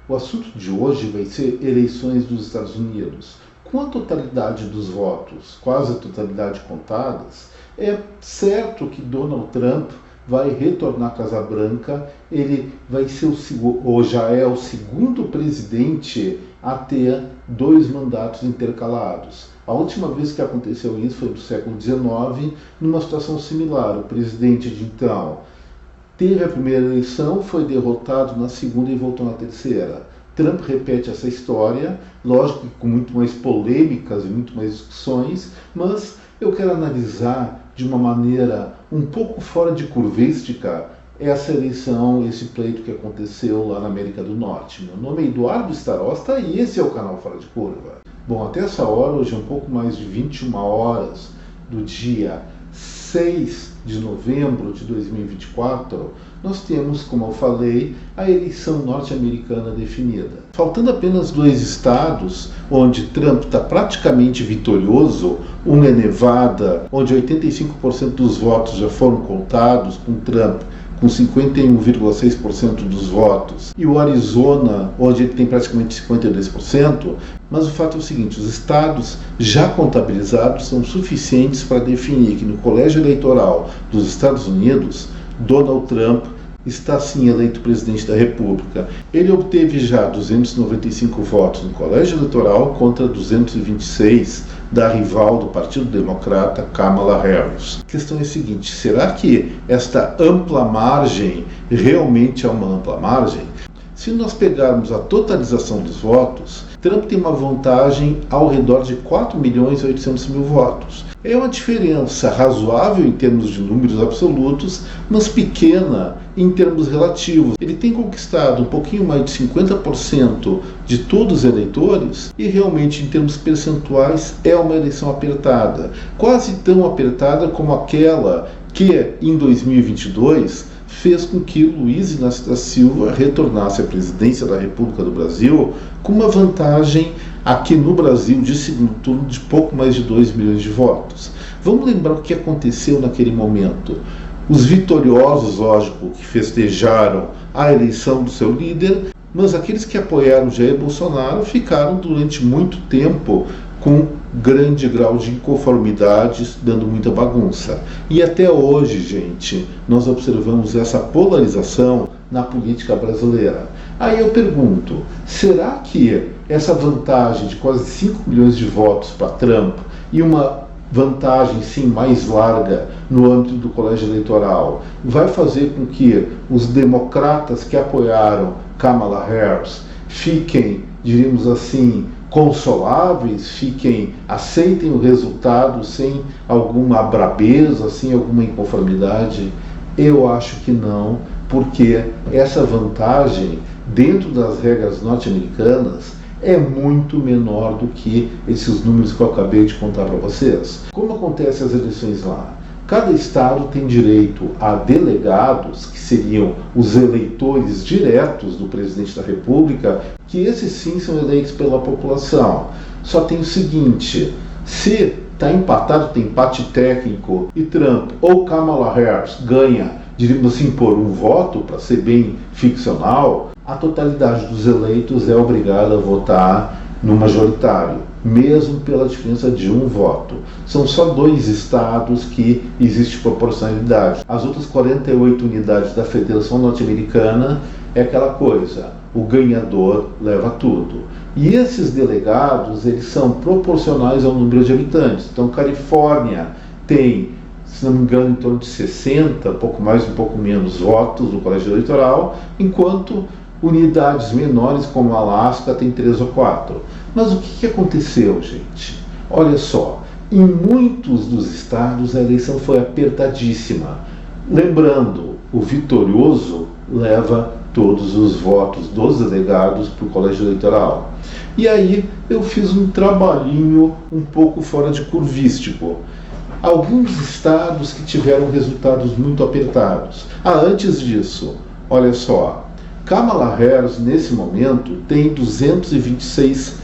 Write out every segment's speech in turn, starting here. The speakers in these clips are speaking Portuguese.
O assunto de hoje vai ser eleições dos Estados Unidos. Com a totalidade dos votos, quase a totalidade contadas, é certo que Donald Trump vai retornar à Casa Branca. Ele vai ser ou já é o segundo presidente a ter 2 mandatos intercalados. A última vez que aconteceu isso foi no século XIX, numa situação similar. O presidente de então teve a primeira eleição, foi derrotado na segunda e voltou na terceira. Trump repete essa história, lógico que com muito mais polêmicas e muito mais discussões, mas eu quero analisar de uma maneira um pouco fora de curvística essa eleição, esse pleito que aconteceu lá na América do Norte. Meu nome é Eduardo Starosta e esse é o canal Fora de Curva. Bom, até essa hora, hoje é um pouco mais de 21 horas do dia 6 de novembro de 2024, nós temos, como eu falei, a eleição norte-americana definida. Faltando apenas 2 estados onde Trump está praticamente vitorioso, um é Nevada, onde 85% dos votos já foram contados, com Trump com 51,6% dos votos, e o Arizona, onde ele tem praticamente 52%, mas o fato é o seguinte: os estados já contabilizados são suficientes para definir que no colégio eleitoral dos Estados Unidos, Donald Trump está sim eleito presidente da República. Ele obteve já 295 votos no colégio eleitoral contra 226 da rival do Partido Democrata, Kamala Harris. A questão é a seguinte: será que esta ampla margem realmente é uma ampla margem? Se nós pegarmos a totalização dos votos, Trump tem uma vantagem ao redor de 4.800.000 votos. É uma diferença razoável em termos de números absolutos, mas pequena em termos relativos. Ele tem conquistado um pouquinho mais de 50% de todos os eleitores e realmente em termos percentuais é uma eleição apertada. Quase tão apertada como aquela que em 2022 fez com que Luiz Inácio da Silva retornasse à presidência da República do Brasil com uma vantagem aqui no Brasil de segundo turno de pouco mais de 2 milhões de votos. Vamos lembrar o que aconteceu naquele momento. Os vitoriosos, lógico, que festejaram a eleição do seu líder, mas aqueles que apoiaram Jair Bolsonaro ficaram durante muito tempo com grande grau de inconformidades, dando muita bagunça. E até hoje, gente, nós observamos essa polarização na política brasileira. Aí eu pergunto, será que essa vantagem de quase 5 milhões de votos para Trump e uma vantagem sim mais larga no âmbito do colégio eleitoral vai fazer com que os democratas que apoiaram Kamala Harris fiquem, diríamos assim, consoláveis, aceitem o resultado sem alguma brabeza, sem alguma inconformidade? Eu acho que não, porque essa vantagem, dentro das regras norte-americanas, é muito menor do que esses números que eu acabei de contar para vocês. Como acontecem as eleições lá? Cada estado tem direito a delegados, que seriam os eleitores diretos do presidente da República, que esses sim são eleitos pela população. Só tem o seguinte: se está empatado, tem empate técnico, e Trump ou Kamala Harris ganha, diríamos assim, por um voto, para ser bem ficcional, a totalidade dos eleitos é obrigada a votar no majoritário, mesmo pela diferença de um voto. São só 2 estados que existe proporcionalidade. As outras 48 unidades da Federação Norte-Americana é aquela coisa: o ganhador leva tudo. E esses delegados, eles são proporcionais ao número de habitantes. Então, Califórnia tem, se não me engano, em torno de 60, pouco mais, um pouco menos votos no colégio eleitoral, enquanto unidades menores como Alasca tem 3 ou 4. Mas o que aconteceu, gente? Olha só, em muitos dos estados a eleição foi apertadíssima. Lembrando, o vitorioso leva todos os votos dos delegados para o colégio eleitoral. E aí eu fiz um trabalhinho um pouco fora de curvístico. Alguns estados que tiveram resultados muito apertados. Antes disso, olha só, Kamala Harris, nesse momento, tem 226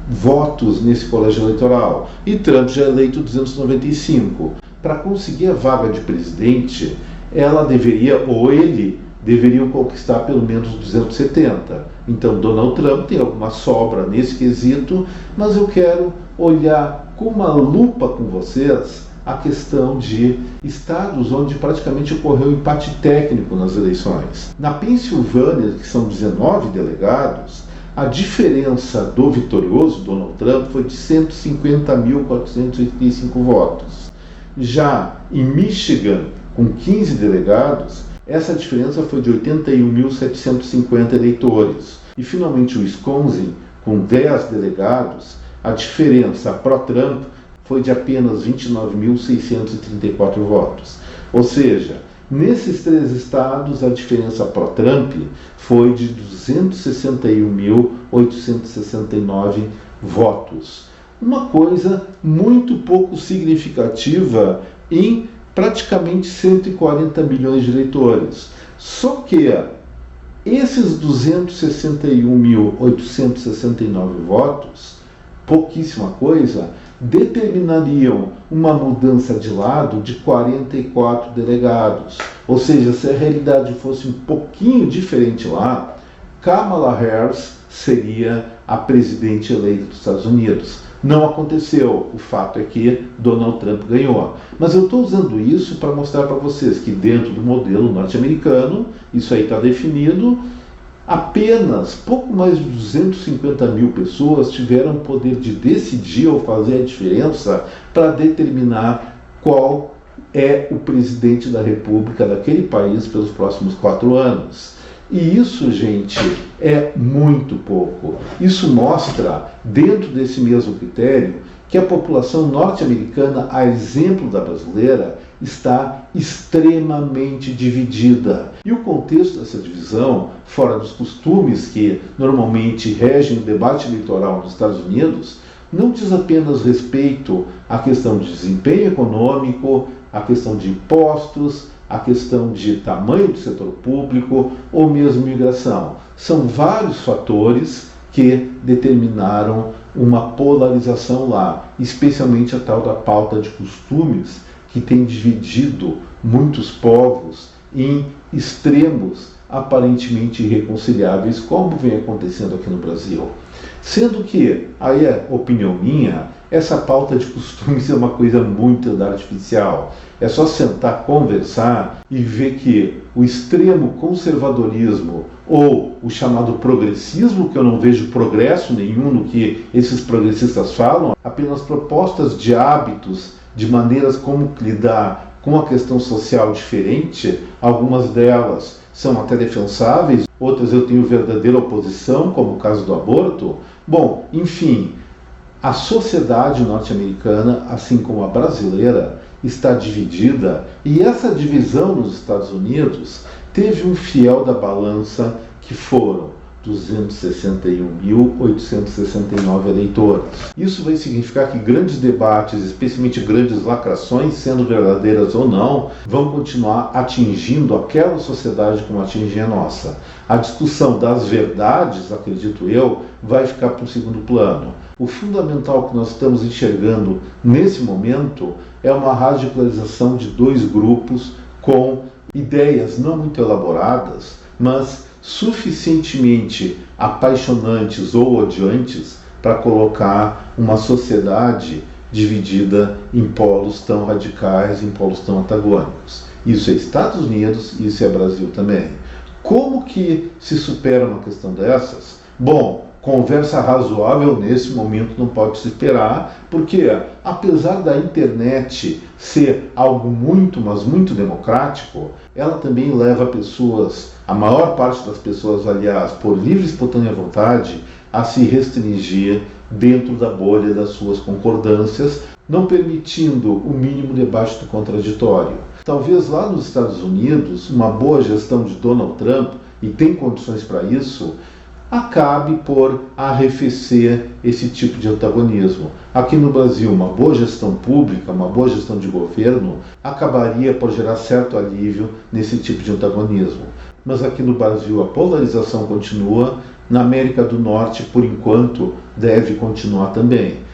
votos nesse colégio eleitoral e Trump já é eleito 295. Para conseguir a vaga de presidente, ela deveria, ou ele deveriam conquistar pelo menos 270. Então Donald Trump tem alguma sobra nesse quesito, mas eu quero olhar com uma lupa com vocês a questão de estados onde praticamente ocorreu empate técnico nas eleições. Na Pensilvânia, que são 19 delegados, a diferença do vitorioso Donald Trump foi de 150.485 votos. Já em Michigan, com 15 delegados, essa diferença foi de 81.750 eleitores. E finalmente o Wisconsin, com 10 delegados, a diferença pró-Trump foi de apenas 29.634 votos. Ou seja, nesses 3 estados a diferença pró-Trump foi de 261.869 votos. Uma coisa muito pouco significativa em praticamente 140 milhões de eleitores. Só que esses 261.869 votos, pouquíssima coisa, determinariam uma mudança de lado de 44 delegados. Ou seja, se a realidade fosse um pouquinho diferente lá, Kamala Harris seria a presidente eleita dos Estados Unidos. Não aconteceu. O fato é que Donald Trump ganhou. Mas eu estou usando isso para mostrar para vocês que dentro do modelo norte-americano, isso aí está definido, apenas pouco mais de 250 mil pessoas tiveram o poder de decidir ou fazer a diferença para determinar qual é o presidente da República daquele país pelos próximos 4 anos. E isso, gente, é muito pouco. Isso mostra, dentro desse mesmo critério, que a população norte-americana, a exemplo da brasileira, está extremamente dividida. E o contexto dessa divisão, fora dos costumes que normalmente regem o debate eleitoral nos Estados Unidos, não diz apenas respeito à questão de desempenho econômico, à questão de impostos, a questão de tamanho do setor público ou mesmo migração. São vários fatores que determinaram uma polarização lá, especialmente a tal da pauta de costumes, que tem dividido muitos povos em extremos aparentemente irreconciliáveis, como vem acontecendo aqui no Brasil. Sendo que, aí é opinião minha, essa pauta de costumes é uma coisa muito artificial. É só sentar, conversar e ver que o extremo conservadorismo ou o chamado progressismo, que eu não vejo progresso nenhum no que esses progressistas falam, apenas propostas de hábitos, de maneiras como lidar com a questão social diferente, algumas delas são até defensáveis, outras eu tenho verdadeira oposição, como o caso do aborto. Bom, enfim, a sociedade norte-americana, assim como a brasileira, está dividida, e essa divisão nos Estados Unidos teve um fiel da balança que foram 261.869 eleitores. Isso vai significar que grandes debates, especialmente grandes lacrações, sendo verdadeiras ou não, vão continuar atingindo aquela sociedade como atinge a nossa. A discussão das verdades, acredito eu, vai ficar para o segundo plano. O fundamental que nós estamos enxergando nesse momento é uma radicalização de 2 grupos com ideias não muito elaboradas, mas suficientemente apaixonantes ou odiantes para colocar uma sociedade dividida em polos tão radicais, em polos tão antagônicos. Isso é Estados Unidos e isso é Brasil também. Como que se supera uma questão dessas? Bom, conversa razoável nesse momento não pode se esperar, porque apesar da internet ser algo muito, mas muito democrático, ela também leva pessoas, a maior parte das pessoas, aliás, por livre e espontânea vontade, a se restringir dentro da bolha das suas concordâncias, não permitindo o mínimo debate do contraditório. Talvez lá nos Estados Unidos, uma boa gestão de Donald Trump, e tem condições para isso, acabe por arrefecer esse tipo de antagonismo. Aqui no Brasil, uma boa gestão pública, uma boa gestão de governo, acabaria por gerar certo alívio nesse tipo de antagonismo. Mas aqui no Brasil a polarização continua, na América do Norte, por enquanto, deve continuar também.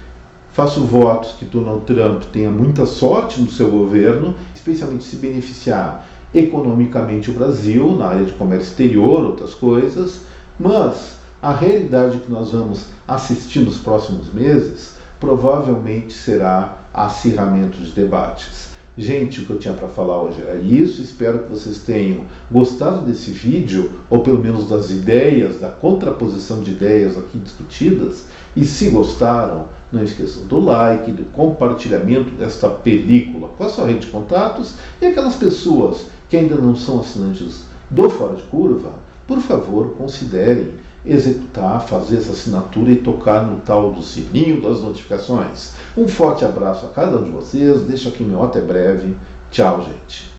Faço votos que Donald Trump tenha muita sorte no seu governo, especialmente se beneficiar economicamente o Brasil, na área de comércio exterior, outras coisas, mas a realidade que nós vamos assistir nos próximos meses provavelmente será acirramento de debates. Gente, o que eu tinha para falar hoje era isso. Espero que vocês tenham gostado desse vídeo, ou pelo menos das ideias, da contraposição de ideias aqui discutidas. E se gostaram, não esqueçam do like, do compartilhamento desta película com a sua rede de contatos. E aquelas pessoas que ainda não são assinantes do Fora de Curva, por favor, considerem executar, fazer essa assinatura e tocar no tal do sininho das notificações. Um forte abraço a cada um de vocês, deixo aqui meu até breve. Tchau, gente.